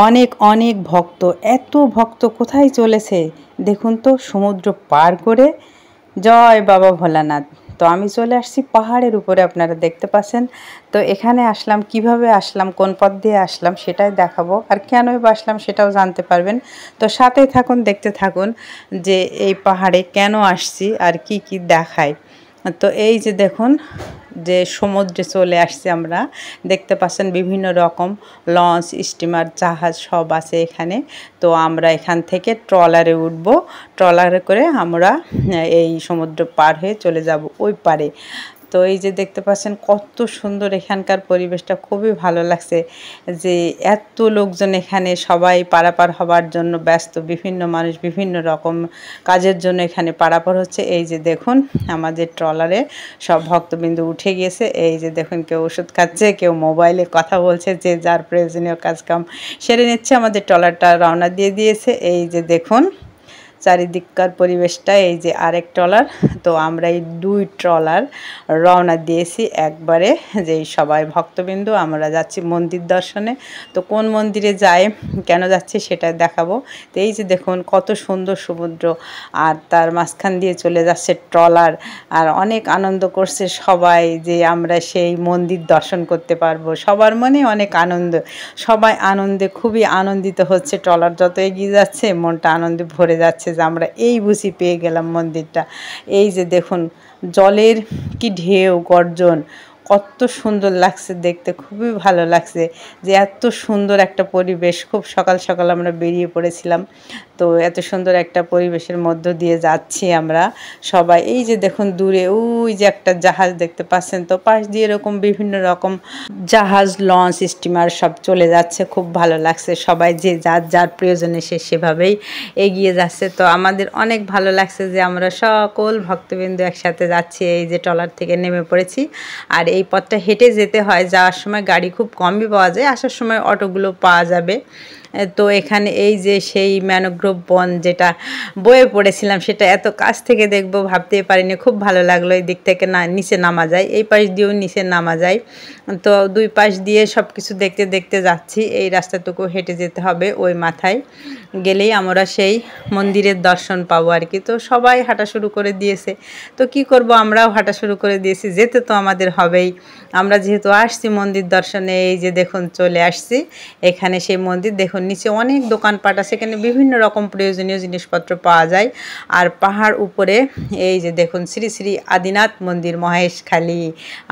অনেক অনেক ভক্ত, এত ভক্ত কোথায় চলেছে দেখুন তো, সমুদ্র পার করে। জয় বাবা ভোলানাথ। তো আমি চলে আসছি পাহাড়ের উপরে, আপনারা দেখতে পাচ্ছেন। তো এখানে আসলাম, কিভাবে আসলাম, কোন পথ দিয়ে আসলাম সেটাই দেখাবো, আর কেনই বা আসলাম সেটাও জানতে পারবেন। তো সাথেই থাকুন, দেখতে থাকুন যে এই পাহাড়ে কেন আসছি আর কি কি দেখায়। তো এই যে দেখুন যে সমুদ্রে চলে আসছি আমরা, দেখতে পাচ্ছেন বিভিন্ন রকম লঞ্চ, স্টিমার, জাহাজ সব আছে এখানে। তো আমরা এখান থেকে ট্রলারে উঠবো, ট্রলারে করে আমরা এই সমুদ্র পার হয়ে চলে যাব ওই পারে। তো এই যে দেখতে পাচ্ছেন কত সুন্দর এখানকার পরিবেশটা, খুবই ভালো লাগছে যে এত লোকজন এখানে, সবাই পারাপার হবার জন্য ব্যস্ত, বিভিন্ন মানুষ বিভিন্ন রকম কাজের জন্য এখানে পারাপার হচ্ছে। এই যে দেখুন আমাদের ট্রলারে সব ভক্তবিন্দু উঠে গিয়েছে। এই যে দেখুন কেউ ওষুধ খাচ্ছে, কেউ মোবাইলে কথা বলছে, যে যার প্রয়োজনীয় কাজকাম সেরে নিচ্ছে। আমাদের ট্রলারটা রওনা দিয়ে দিয়েছে। এই যে দেখুন চারিদিককার পরিবেশটা, এই যে আরেক ট্রলার। তো আমরা এই দুই ট্রলার রওনা দিয়েছি একবারে, যে সবাই ভক্তবিন্দু আমরা যাচ্ছি মন্দির দর্শনে। তো কোন মন্দিরে যায়, কেন যাচ্ছি সেটা দেখাবো। তো এই যে দেখুন কত সুন্দর সমুদ্র, আর তার মাঝখান দিয়ে চলে যাচ্ছে ট্রলার, আর অনেক আনন্দ করছে সবাই যে আমরা সেই মন্দির দর্শন করতে পারবো। সবার মনে অনেক আনন্দ, সবাই আনন্দে খুবই আনন্দিত হচ্ছে। ট্রলার যত এগিয়ে যাচ্ছে মনটা আনন্দে ভরে যাচ্ছে যে আমরা এই বুঝি পেয়ে গেলাম মন্দিরটা। এই যে দেখুন জলের কি ঢেউ গর্জন, কত সুন্দর লাগছে দেখতে, খুবই ভালো লাগছে যে এত সুন্দর একটা পরিবেশ। খুব সকাল সকাল আমরা বেরিয়ে পড়েছিলাম, তো এত সুন্দর একটা পরিবেশের মধ্য দিয়ে যাচ্ছি আমরা সবাই। এই যে দেখুন দূরে ওই যে একটা জাহাজ দেখতে পাচ্ছেন, তো পাশ দিয়ে এরকম বিভিন্ন রকম জাহাজ, লঞ্চ, স্টিমার সব চলে যাচ্ছে, খুব ভালো লাগছে। সবাই যে যার যার প্রয়োজনে সে সেভাবেই এগিয়ে যাচ্ছে। তো আমাদের অনেক ভালো লাগছে যে আমরা সকল ভক্তবিন্দু একসাথে যাচ্ছি। এই যে ট্রলার থেকে নেমে পড়েছি, আর এই পথটা হেঁটে যেতে হয়। যাওয়ার সময় গাড়ি খুব কমই পাওয়া যায়, আসার সময় অটোগুলো পাওয়া যাবে। তো এখানে এই যে সেই ম্যানগ্রোভ বন যেটা বয়ে পড়েছিলাম, সেটা এত কাছ থেকে দেখবো ভাবতেই পারিনি। খুব ভালো লাগলো। এই দিক থেকে নিচে নামা যায়, এই পাশ দিয়েও নিচে নামা যায়। তো দুই পাশ দিয়ে সব কিছু দেখতে দেখতে যাচ্ছি। এই রাস্তাটুকু হেঁটে যেতে হবে, ওই মাথায় গেলেই আমরা সেই মন্দিরের দর্শন পাবো আর কি। তো সবাই হাঁটা শুরু করে দিয়েছে, তো কি করব, আমরাও হাঁটা শুরু করে দিয়েছি। যেতে তো আমাদের হবেই, আমরা যেহেতু আসছি মন্দির দর্শনে। এই যে দেখুন চলে আসছি এখানে সেই মন্দির। দেখুন নিচে অনেক দোকানপাট আছে, সেখানে বিভিন্ন রকম প্রয়োজনীয় জিনিসপত্র পাওয়া যায়। আর পাহাড় উপরে এই যে দেখুন শ্রী শ্রী আদিনাথ মন্দির, মহেশখালী।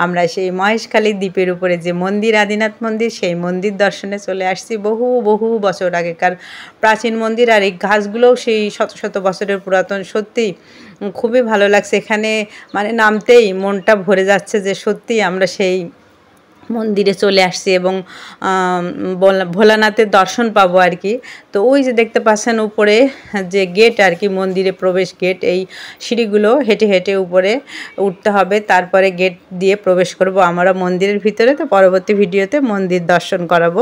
আমরা সেই মহেশখালী দ্বীপের উপরে যে মন্দির, আদিনাথ মন্দির, সেই মন্দির দর্শনে চলে আসছি। বহু বহু বছর আগেকার প্রাচীন মন্দির, আর এই গাছগুলোও সেই শত শত বছরের পুরাতন। সত্যি খুবই ভালো লাগছে এখানে, মানে নামতেই মনটা ভরে যাচ্ছে যে সত্যি আমরা সেই মন্দিরে চলে আসছি এবং ভোলানাথের দর্শন পাবো আর কি। তো ওই যে দেখতে পাচ্ছেন উপরে যে গেট আর কি, মন্দিরে প্রবেশ গেট, এই সিঁড়িগুলো হেঁটে হেঁটে উপরে উঠতে হবে, তারপরে গেট দিয়ে প্রবেশ করব আমরা মন্দিরের ভিতরে। তো পরবর্তী ভিডিওতে মন্দির দর্শন করাবো।